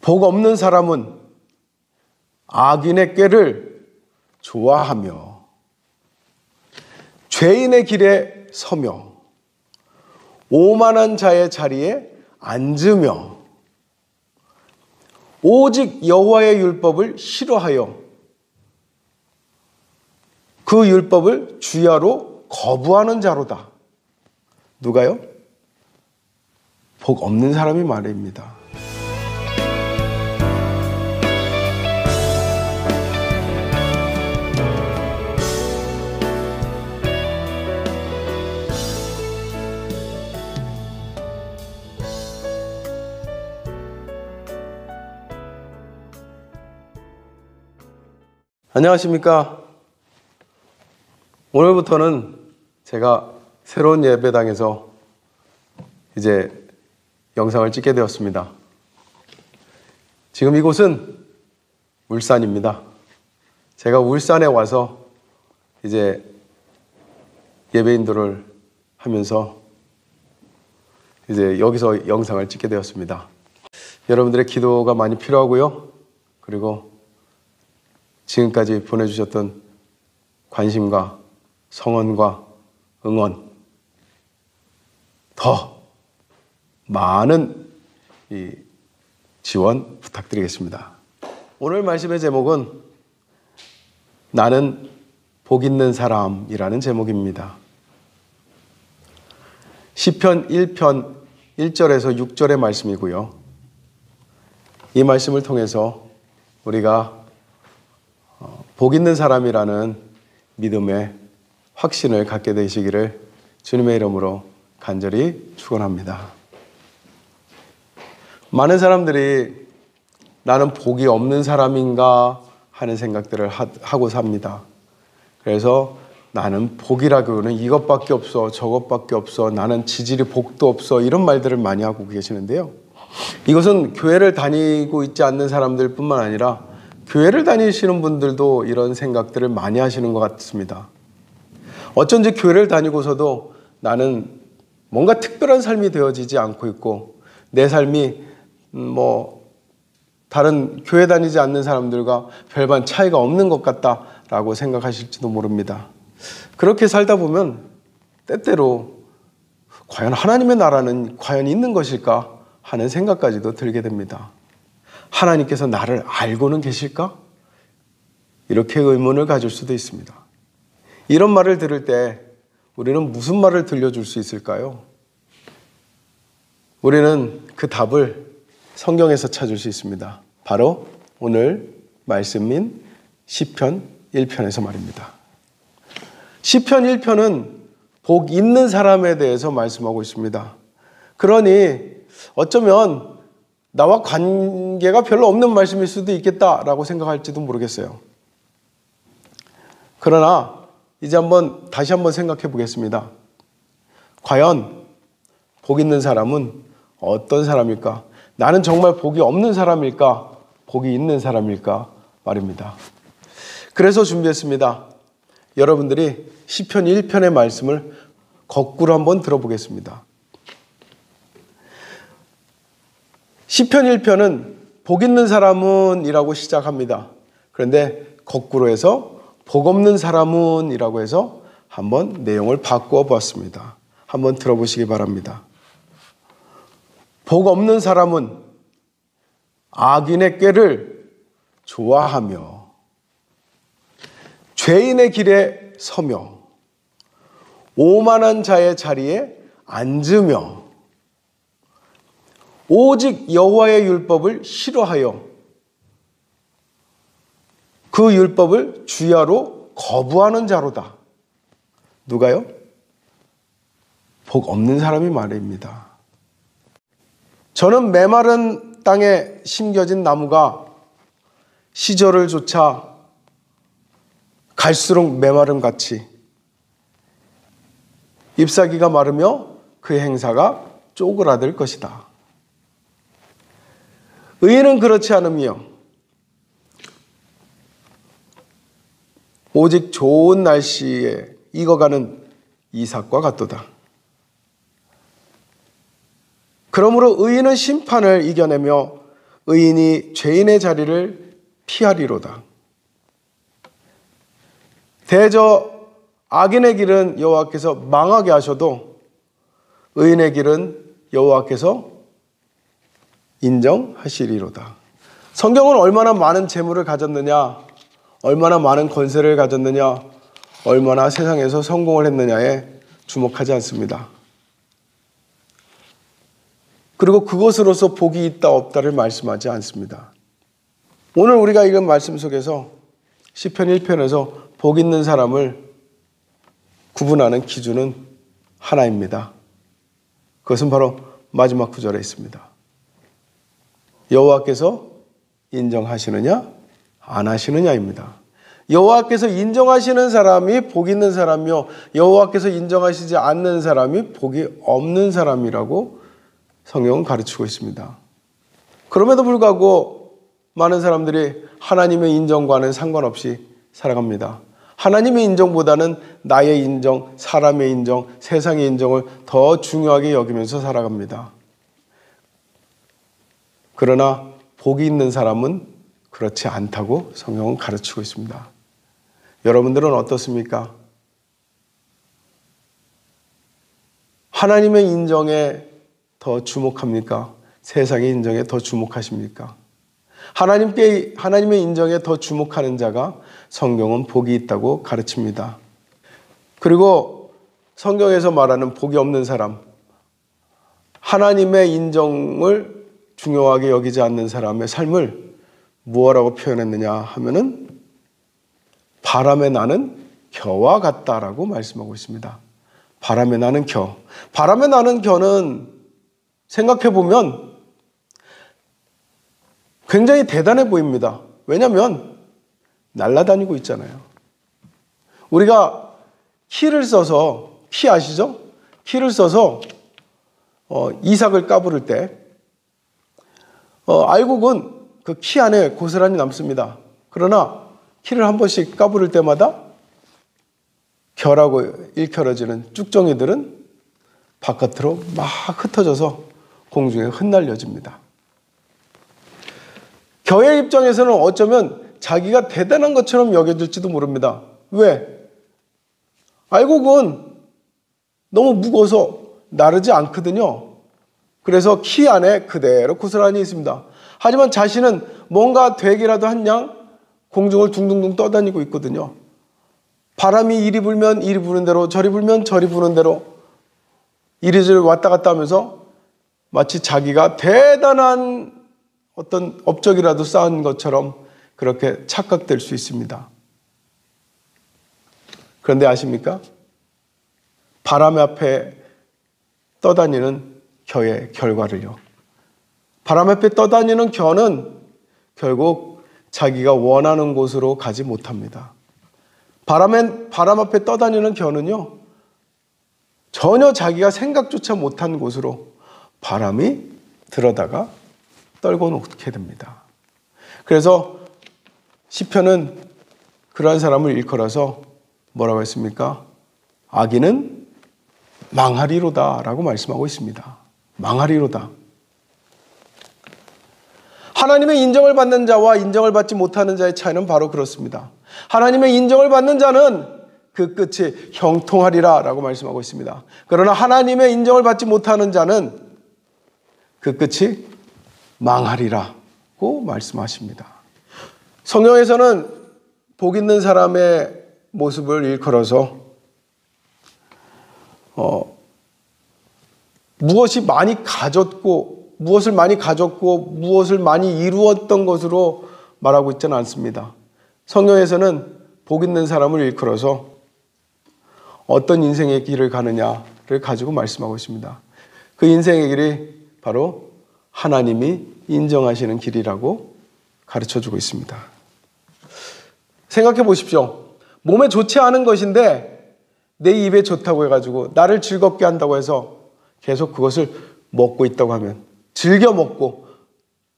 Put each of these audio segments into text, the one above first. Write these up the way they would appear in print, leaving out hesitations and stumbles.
복 없는 사람은 악인의 꾀를 좋아하며 죄인의 길에 서며 오만한 자의 자리에 앉으며 오직 여호와의 율법을 싫어하여 그 율법을 주야로 거부하는 자로다. 누가요? 복 없는 사람이 말입니다. 안녕하십니까? 오늘부터는 제가 새로운 예배당에서 이제 영상을 찍게 되었습니다. 지금 이곳은 울산입니다. 제가 울산에 와서 이제 예배인들을 하면서 이제 여기서 영상을 찍게 되었습니다. 여러분들의 기도가 많이 필요하고요. 그리고 지금까지 보내주셨던 관심과 성원과 응원, 더 많은 이 지원 부탁드리겠습니다. 오늘 말씀의 제목은 나는 복 있는 사람이라는 제목입니다. 시편 1편 1절에서 6절의 말씀이고요. 이 말씀을 통해서 우리가 복 있는 사람이라는 믿음의 확신을 갖게 되시기를 주님의 이름으로 간절히 축원합니다. 많은 사람들이 나는 복이 없는 사람인가 하는 생각들을 하고 삽니다. 그래서 나는 복이라고는 이것밖에 없어, 저것밖에 없어, 나는 지질이 복도 없어, 이런 말들을 많이 하고 계시는데요. 이것은 교회를 다니고 있지 않는 사람들 뿐만 아니라 교회를 다니시는 분들도 이런 생각들을 많이 하시는 것 같습니다. 어쩐지 교회를 다니고서도 나는 뭔가 특별한 삶이 되어지지 않고 있고 내 삶이 다른 교회 다니지 않는 사람들과 별반 차이가 없는 것 같다라고 생각하실지도 모릅니다. 그렇게 살다 보면 때때로 과연 하나님의 나라는 과연 있는 것일까 하는 생각까지도 들게 됩니다. 하나님께서 나를 알고는 계실까? 이렇게 의문을 가질 수도 있습니다. 이런 말을 들을 때 우리는 무슨 말을 들려줄 수 있을까요? 우리는 그 답을 성경에서 찾을 수 있습니다. 바로 오늘 말씀인 시편 1편에서 말입니다. 시편 1편은 복 있는 사람에 대해서 말씀하고 있습니다. 그러니 어쩌면 나와 관계가 별로 없는 말씀일 수도 있겠다라고 생각할지도 모르겠어요. 그러나 이제 다시 한번 생각해 보겠습니다. 과연 복 있는 사람은 어떤 사람일까? 나는 정말 복이 없는 사람일까? 복이 있는 사람일까? 말입니다. 그래서 준비했습니다. 여러분들이 시편 1편의 말씀을 거꾸로 한번 들어보겠습니다. 시편 1편은 복 있는 사람은 이라고 시작합니다. 그런데 거꾸로 해서 복 없는 사람은 이라고 해서 한번 내용을 바꾸어 보았습니다. 한번 들어보시기 바랍니다. 복 없는 사람은 악인의 꾀를 좋아하며 죄인의 길에 서며 오만한 자의 자리에 앉으며 오직 여호와의 율법을 싫어하여 그 율법을 주야로 거부하는 자로다. 누가요? 복 없는 사람이 말입니다. 저는 메마른 땅에 심겨진 나무가 시절을 쫓아 갈수록 메마름 같이 잎사귀가 마르며 그 행사가 쪼그라들 것이다. 의인은 그렇지 않으며 오직 좋은 날씨에 익어가는 이삭과 같도다. 그러므로 의인은 심판을 이겨내며 의인이 죄인의 자리를 피하리로다. 대저 악인의 길은 여호와께서 망하게 하셔도 의인의 길은 여호와께서 인정하시리로다. 성경은 얼마나 많은 재물을 가졌느냐, 얼마나 많은 권세를 가졌느냐, 얼마나 세상에서 성공을 했느냐에 주목하지 않습니다. 그리고 그것으로서 복이 있다 없다를 말씀하지 않습니다. 오늘 우리가 읽은 말씀 속에서 시편 1편에서 복 있는 사람을 구분하는 기준은 하나입니다. 그것은 바로 마지막 구절에 있습니다. 여호와께서 인정하시느냐 안 하시느냐입니다. 여호와께서 인정하시는 사람이 복 있는 사람이요, 여호와께서 인정하시지 않는 사람이 복이 없는 사람이라고 성경은 가르치고 있습니다. 그럼에도 불구하고 많은 사람들이 하나님의 인정과는 상관없이 살아갑니다. 하나님의 인정보다는 나의 인정, 사람의 인정, 세상의 인정을 더 중요하게 여기면서 살아갑니다. 그러나 복이 있는 사람은 그렇지 않다고 성경은 가르치고 있습니다. 여러분들은 어떻습니까? 하나님의 인정에 더 주목합니까? 세상의 인정에 더 주목하십니까? 하나님의 인정에 더 주목하는 자가 성경은 복이 있다고 가르칩니다. 그리고 성경에서 말하는 복이 없는 사람, 하나님의 인정을 중요하게 여기지 않는 사람의 삶을 무엇라고 표현했느냐 하면은 바람에 나는 겨와 같다라고 말씀하고 있습니다. 바람에 나는 겨. 바람에 나는 겨는 생각해 보면 굉장히 대단해 보입니다. 왜냐하면 날아다니고 있잖아요. 우리가 키를 써서, 키 아시죠? 키를 써서 이삭을 까부를 때 알곡은 그 키 안에 고스란히 남습니다. 그러나 키를 한 번씩 까부를 때마다 겨라고 일컬어지는 쭉정이들은 바깥으로 막 흩어져서 공중에 흩날려집니다. 겨의 입장에서는 어쩌면 자기가 대단한 것처럼 여겨질지도 모릅니다. 왜? 알곡은 너무 무거워서 나르지 않거든요. 그래서 키 안에 그대로 고스란히 있습니다. 하지만 자신은 뭔가 되기라도 한 양 공중을 둥둥둥 떠다니고 있거든요. 바람이 이리 불면 이리 부는 대로, 저리 불면 저리 부는 대로 이리저리 왔다 갔다 하면서 마치 자기가 대단한 어떤 업적이라도 쌓은 것처럼 그렇게 착각될 수 있습니다. 그런데 아십니까? 바람 앞에 떠다니는 겨의 결과를요. 바람 앞에 떠다니는 겨는 결국 자기가 원하는 곳으로 가지 못합니다. 바람 앞에 떠다니는 겨는요, 전혀 자기가 생각조차 못한 곳으로 바람이 들어다가 떨궈 놓게 됩니다. 그래서 시편은 그러한 사람을 일컬어서 뭐라고 했습니까? 악인은 망하리로다 라고 말씀하고 있습니다. 망하리로다. 하나님의 인정을 받는 자와 인정을 받지 못하는 자의 차이는 바로 그렇습니다. 하나님의 인정을 받는 자는 그 끝이 형통하리라 라고 말씀하고 있습니다. 그러나 하나님의 인정을 받지 못하는 자는 그 끝이 망하리라고 말씀하십니다. 성경에서는 복 있는 사람의 모습을 일컬어서 무엇을 많이 가졌고 무엇을 많이 이루었던 것으로 말하고 있지는 않습니다. 성경에서는 복 있는 사람을 일컬어서 어떤 인생의 길을 가느냐를 가지고 말씀하고 있습니다. 그 인생의 길이 바로 하나님이 인정하시는 길이라고 가르쳐주고 있습니다. 생각해 보십시오. 몸에 좋지 않은 것인데 내 입에 좋다고 해가지고 나를 즐겁게 한다고 해서 계속 그것을 먹고 있다고 하면, 즐겨 먹고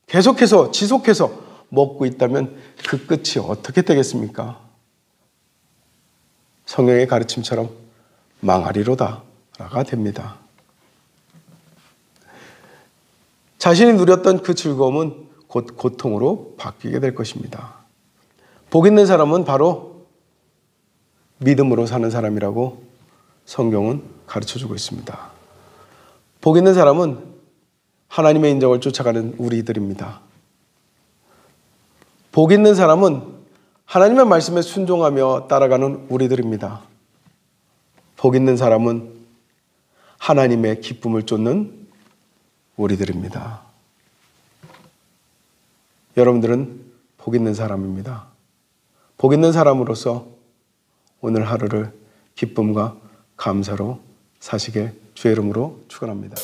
계속해서 지속해서 먹고 있다면 그 끝이 어떻게 되겠습니까? 성경의 가르침처럼 망하리로다가 됩니다. 자신이 누렸던 그 즐거움은 곧 고통으로 바뀌게 될 것입니다. 복 있는 사람은 바로 믿음으로 사는 사람이라고 성경은 가르쳐주고 있습니다. 복 있는 사람은 하나님의 인정을 쫓아가는 우리들입니다. 복 있는 사람은 하나님의 말씀에 순종하며 따라가는 우리들입니다. 복 있는 사람은 하나님의 기쁨을 쫓는 우리들입니다. 여러분들은 복 있는 사람입니다. 복 있는 사람으로서 오늘 하루를 기쁨과 감사로 사시길 주의 이름으로 축원합니다.